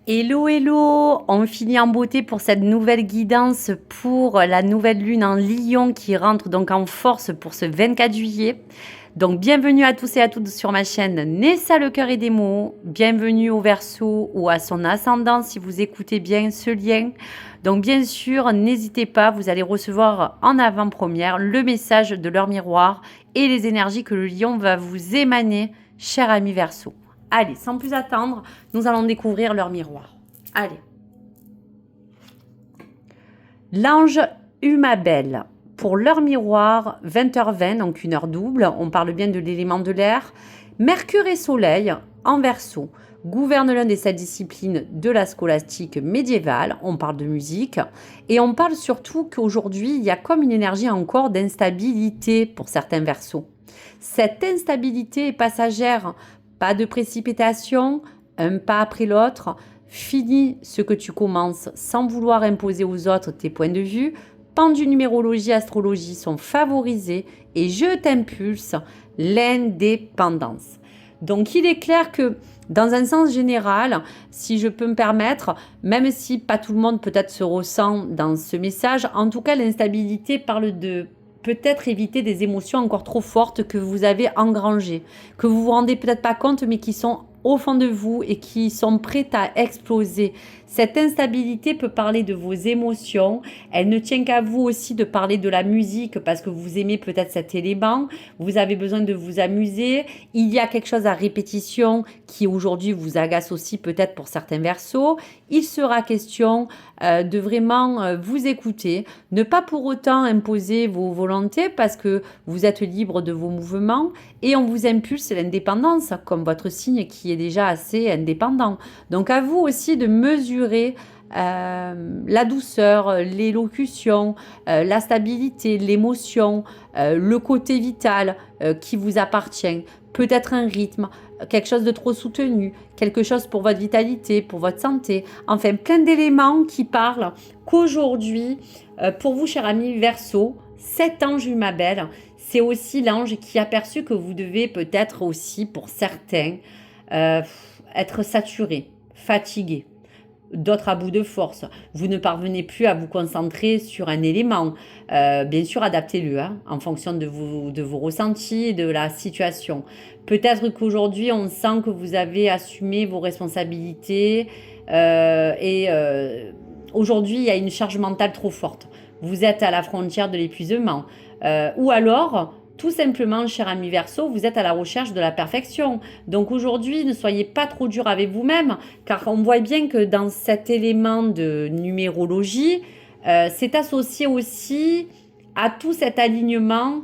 Hello, hello! On finit en beauté pour cette nouvelle guidance pour la nouvelle lune en Lion qui rentre donc en force pour ce 24 juillet. Donc bienvenue à tous et à toutes sur ma chaîne Nessa le cœur et des mots. Bienvenue au Verseau ou à son ascendant si vous écoutez bien ce lien. Donc bien sûr, n'hésitez pas, vous allez recevoir en avant-première le message de leur miroir et les énergies que le Lion va vous émaner, cher ami Verseau. Allez, sans plus attendre, nous allons découvrir leur miroir. Allez. L'ange Humabel. Pour leur miroir, 20h20, donc une heure double, on parle bien de l'élément de l'air. Mercure et Soleil en Verseau gouvernent l'un des 7 disciplines de la scolastique médiévale. On parle de musique et on parle surtout qu'aujourd'hui, il y a comme une énergie encore d'instabilité pour certains Verseaux. Cette instabilité est passagère. Pas de précipitation, un pas après l'autre. Finis ce que tu commences sans vouloir imposer aux autres tes points de vue. Pendu, numérologie, astrologie sont favorisés et je t'impulse l'indépendance. Donc il est clair que dans un sens général, si je peux me permettre, même si pas tout le monde peut-être se ressent dans ce message, en tout cas l'instabilité parle de peut-être éviter des émotions encore trop fortes que vous avez engrangées, que vous vous rendez peut-être pas compte, mais qui sont au fond de vous et qui sont prêtes à exploser. Cette instabilité peut parler de vos émotions. Elle ne tient qu'à vous aussi de parler de la musique parce que vous aimez peut-être cet élément. Vous avez besoin de vous amuser. Il y a quelque chose à répétition qui aujourd'hui vous agace aussi peut-être pour certains Verseaux. Il sera question de vraiment vous écouter, ne pas pour autant imposer vos volontés parce que vous êtes libre de vos mouvements et on vous impulse l'indépendance comme votre signe qui est déjà assez indépendant. Donc à vous aussi de mesurer la douceur, l'élocution, la stabilité, l'émotion, le côté vital qui vous appartient. Peut-être un rythme, quelque chose de trop soutenu, quelque chose pour votre vitalité, pour votre santé. Enfin, plein d'éléments qui parlent qu'aujourd'hui, pour vous, cher ami Verseau, cet ange Humabel, c'est aussi l'ange qui a perçu que vous devez peut-être aussi, pour certains, être saturé, fatigué, d'autres à bout de force. Vous ne parvenez plus à vous concentrer sur un élément. Bien sûr, adaptez-le en fonction de vos ressentis et de la situation. Peut-être qu'aujourd'hui, on sent que vous avez assumé vos responsabilités aujourd'hui, il y a une charge mentale trop forte. Vous êtes à la frontière de l'épuisement. Ou alors, tout simplement, cher ami Verseau, vous êtes à la recherche de la perfection. Donc aujourd'hui, ne soyez pas trop dur avec vous-même, car on voit bien que dans cet élément de numérologie, c'est associé aussi à tout cet alignement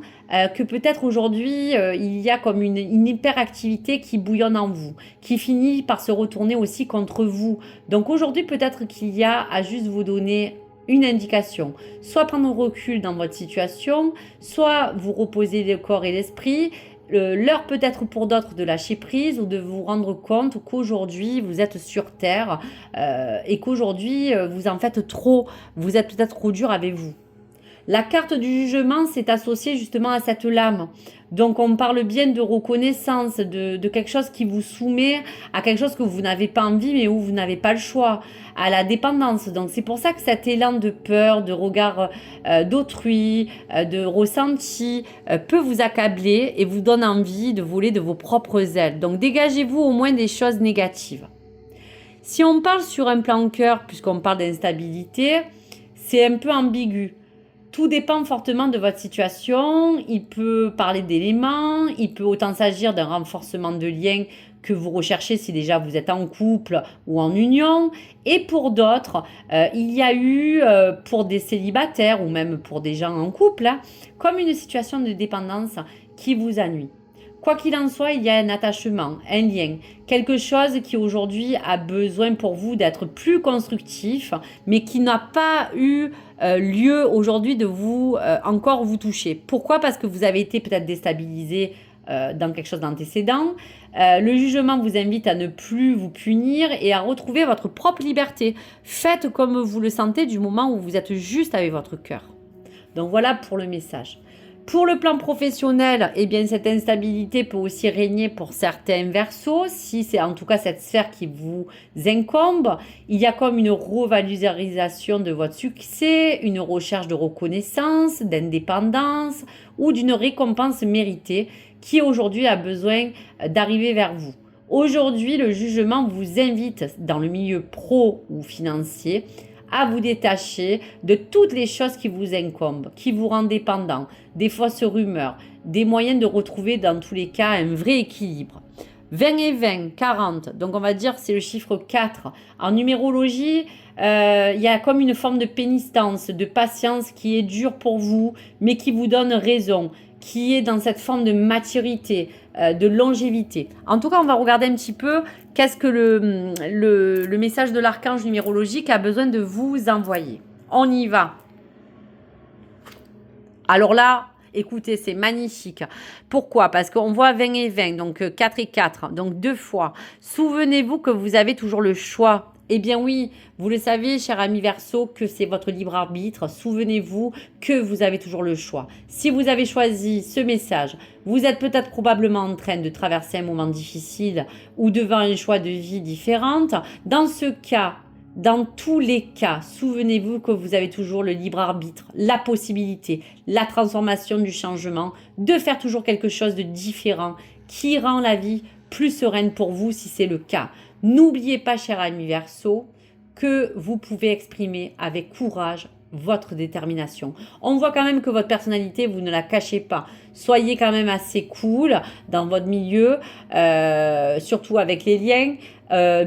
que peut-être aujourd'hui, il y a comme une hyperactivité qui bouillonne en vous, qui finit par se retourner aussi contre vous. Donc aujourd'hui, peut-être qu'il y a à juste vous donner une indication, soit prendre recul dans votre situation, soit vous reposer le corps et l'esprit, l'heure peut-être pour d'autres de lâcher prise ou de vous rendre compte qu'aujourd'hui vous êtes sur terre et qu'aujourd'hui vous en faites trop, vous êtes peut-être trop dur avec vous. La carte du jugement, c'est associé justement à cette lame. Donc on parle bien de reconnaissance, de quelque chose qui vous soumet à quelque chose que vous n'avez pas envie mais où vous n'avez pas le choix, à la dépendance. Donc c'est pour ça que cet élan de peur, de regard d'autrui, de ressenti peut vous accabler et vous donne envie de voler de vos propres ailes. Donc dégagez-vous au moins des choses négatives. Si on parle sur un plan cœur, puisqu'on parle d'instabilité, c'est un peu ambigu. Tout dépend fortement de votre situation. Il peut parler d'éléments, il peut autant s'agir d'un renforcement de lien que vous recherchez si déjà vous êtes en couple ou en union. Et pour d'autres, il y a eu, pour des célibataires ou même pour des gens en couple, comme une situation de dépendance qui vous ennuie. Quoi qu'il en soit, il y a un attachement, un lien, quelque chose qui aujourd'hui a besoin pour vous d'être plus constructif, mais qui n'a pas eu lieu aujourd'hui de vous encore vous toucher. Pourquoi? Parce que vous avez été peut-être déstabilisé dans quelque chose d'antécédent. Le jugement vous invite à ne plus vous punir et à retrouver votre propre liberté. Faites comme vous le sentez du moment où vous êtes juste avec votre cœur. Donc voilà pour le message. Pour le plan professionnel, eh bien, cette instabilité peut aussi régner pour certains Verseaux, si c'est en tout cas cette sphère qui vous incombe. Il y a comme une revalorisation de votre succès, une recherche de reconnaissance, d'indépendance ou d'une récompense méritée qui aujourd'hui a besoin d'arriver vers vous. Aujourd'hui, le jugement vous invite dans le milieu pro ou financier à vous détacher de toutes les choses qui vous incombent, qui vous rendent dépendant, des fausses rumeurs, des moyens de retrouver dans tous les cas un vrai équilibre. 20 et 20, 40, donc on va dire c'est le chiffre 4. En numérologie, il y a comme une forme de pénitence, de patience qui est dure pour vous, mais qui vous donne raison, qui est dans cette forme de maturité, de longévité. En tout cas, on va regarder un petit peu qu'est-ce que le message de l'archange numérologique a besoin de vous envoyer. On y va. Alors là, écoutez, c'est magnifique. Pourquoi? Parce qu'on voit 20 et 20, donc 4 et 4, donc 2 fois. Souvenez-vous que vous avez toujours le choix. Eh bien oui, vous le savez, cher ami Verseau, que c'est votre libre arbitre. Souvenez-vous que vous avez toujours le choix. Si vous avez choisi ce message, vous êtes peut-être probablement en train de traverser un moment difficile ou devant un choix de vie différente. Dans ce cas, dans tous les cas, souvenez-vous que vous avez toujours le libre arbitre, la possibilité, la transformation du changement, de faire toujours quelque chose de différent qui rend la vie plus sereine pour vous si c'est le cas. N'oubliez pas, cher ami Verseau, que vous pouvez exprimer avec courage votre détermination. On voit quand même que votre personnalité, vous ne la cachez pas. Soyez quand même assez cool dans votre milieu, surtout avec les liens.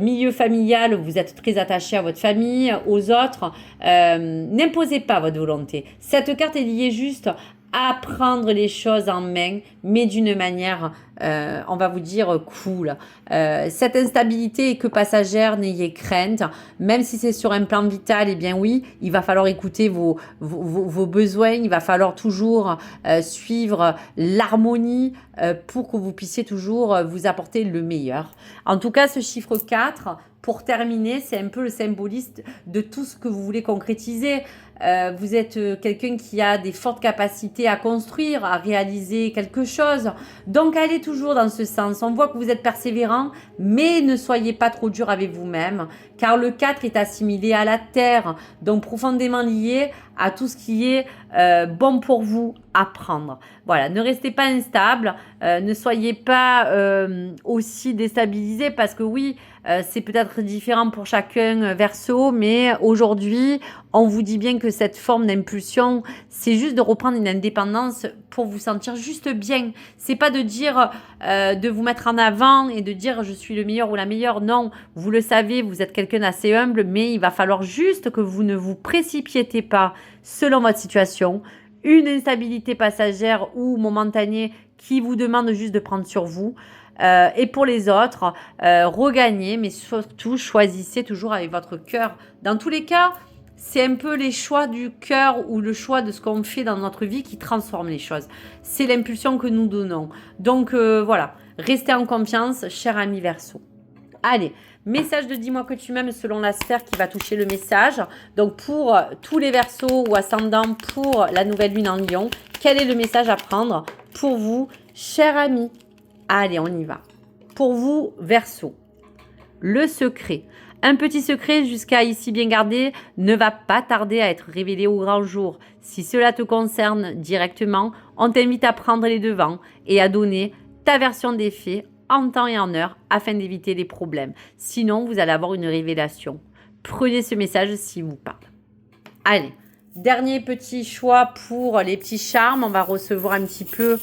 Milieu familial, vous êtes très attaché à votre famille, aux autres. N'imposez pas votre volonté. Cette carte est liée juste à prendre les choses en main, mais d'une manière, on va vous dire, cool. Cette instabilité est que passagère, n'ayez crainte. Même si c'est sur un plan vital, eh bien oui, il va falloir écouter vos besoins, il va falloir toujours suivre l'harmonie pour que vous puissiez toujours vous apporter le meilleur. En tout cas, ce chiffre 4, pour terminer, c'est un peu le symboliste de tout ce que vous voulez concrétiser. Vous êtes quelqu'un qui a des fortes capacités à construire, à réaliser quelque chose. Donc, allez toujours dans ce sens. On voit que vous êtes persévérant, mais ne soyez pas trop dur avec vous-même, car le 4 est assimilé à la terre, donc profondément lié à tout ce qui est bon pour vous à prendre. Voilà, ne restez pas instable, ne soyez pas aussi déstabilisé, parce que oui, c'est peut-être différent pour chacun Verseau, mais aujourd'hui, on vous dit bien que cette forme d'impulsion, c'est juste de reprendre une indépendance pour vous sentir juste bien. C'est pas de dire, de vous mettre en avant et de dire je suis le meilleur ou la meilleure. Non, vous le savez, vous êtes quelqu'un d'assez humble, mais il va falloir juste que vous ne vous précipitez pas selon votre situation. Une instabilité passagère ou momentanée qui vous demande juste de prendre sur vous. Et pour les autres, regagnez, mais surtout choisissez toujours avec votre cœur. Dans tous les cas, c'est un peu les choix du cœur ou le choix de ce qu'on fait dans notre vie qui transforme les choses. C'est l'impulsion que nous donnons. Donc voilà, restez en confiance, cher ami Verseau. Allez, message de dis-moi que tu m'aimes selon la sphère qui va toucher le message. Donc pour tous les Verseaux ou ascendants pour la nouvelle lune en Lion, quel est le message à prendre pour vous, cher ami? Allez, on y va. Pour vous, Verseau, le secret. Un petit secret jusqu'à ici bien gardé ne va pas tarder à être révélé au grand jour. Si cela te concerne directement, on t'invite à prendre les devants et à donner ta version des faits en temps et en heure afin d'éviter les problèmes. Sinon, vous allez avoir une révélation. Prenez ce message s'il vous parle. Allez, dernier petit choix pour les petits charmes. On va recevoir un petit peu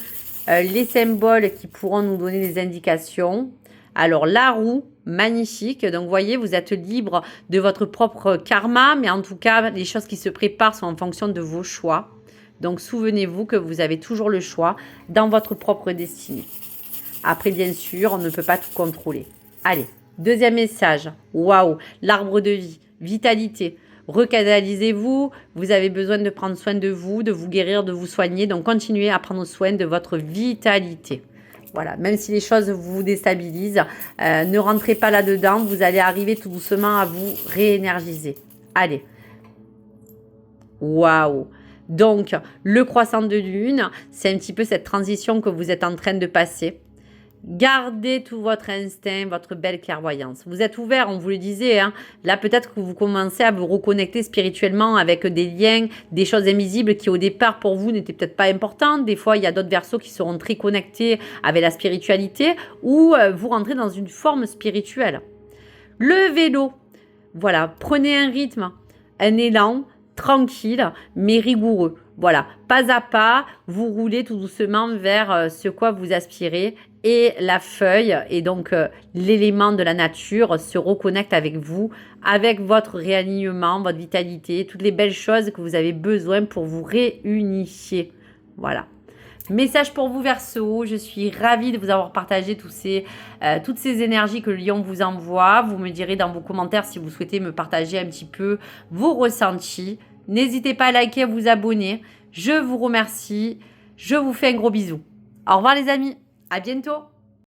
les symboles qui pourront nous donner des indications. Alors, la roue, magnifique. Donc, vous voyez, vous êtes libre de votre propre karma, mais en tout cas, les choses qui se préparent sont en fonction de vos choix. Donc, souvenez-vous que vous avez toujours le choix dans votre propre destinée. Après, bien sûr, on ne peut pas tout contrôler. Allez, deuxième message. Waouh, l'arbre de vie, vitalité. Recanalisez-vous, vous avez besoin de prendre soin de vous guérir, de vous soigner. Donc, continuez à prendre soin de votre vitalité. Voilà, même si les choses vous déstabilisent, ne rentrez pas là-dedans. Vous allez arriver tout doucement à vous réénergiser. Allez. Waouh. Donc, le croissant de lune, c'est un petit peu cette transition que vous êtes en train de passer. Gardez tout votre instinct, votre belle clairvoyance. Vous êtes ouvert, on vous le disait. Hein. Là, peut-être que vous commencez à vous reconnecter spirituellement avec des liens, des choses invisibles qui, au départ, pour vous, n'étaient peut-être pas importantes. Des fois, il y a d'autres Verseaux qui seront très connectés avec la spiritualité ou vous rentrez dans une forme spirituelle. Le vélo, voilà, prenez un rythme, un élan tranquille, mais rigoureux. Voilà, pas à pas, vous roulez tout doucement vers ce quoi vous aspirez et la feuille et donc l'élément de la nature se reconnecte avec vous, avec votre réalignement, votre vitalité, toutes les belles choses que vous avez besoin pour vous réunifier. Voilà. Message pour vous Verseau, je suis ravie de vous avoir partagé toutes ces énergies que le lion vous envoie. Vous me direz dans vos commentaires si vous souhaitez me partager un petit peu vos ressentis. N'hésitez pas à liker, à vous abonner. Je vous remercie. Je vous fais un gros bisou. Au revoir les amis. À bientôt.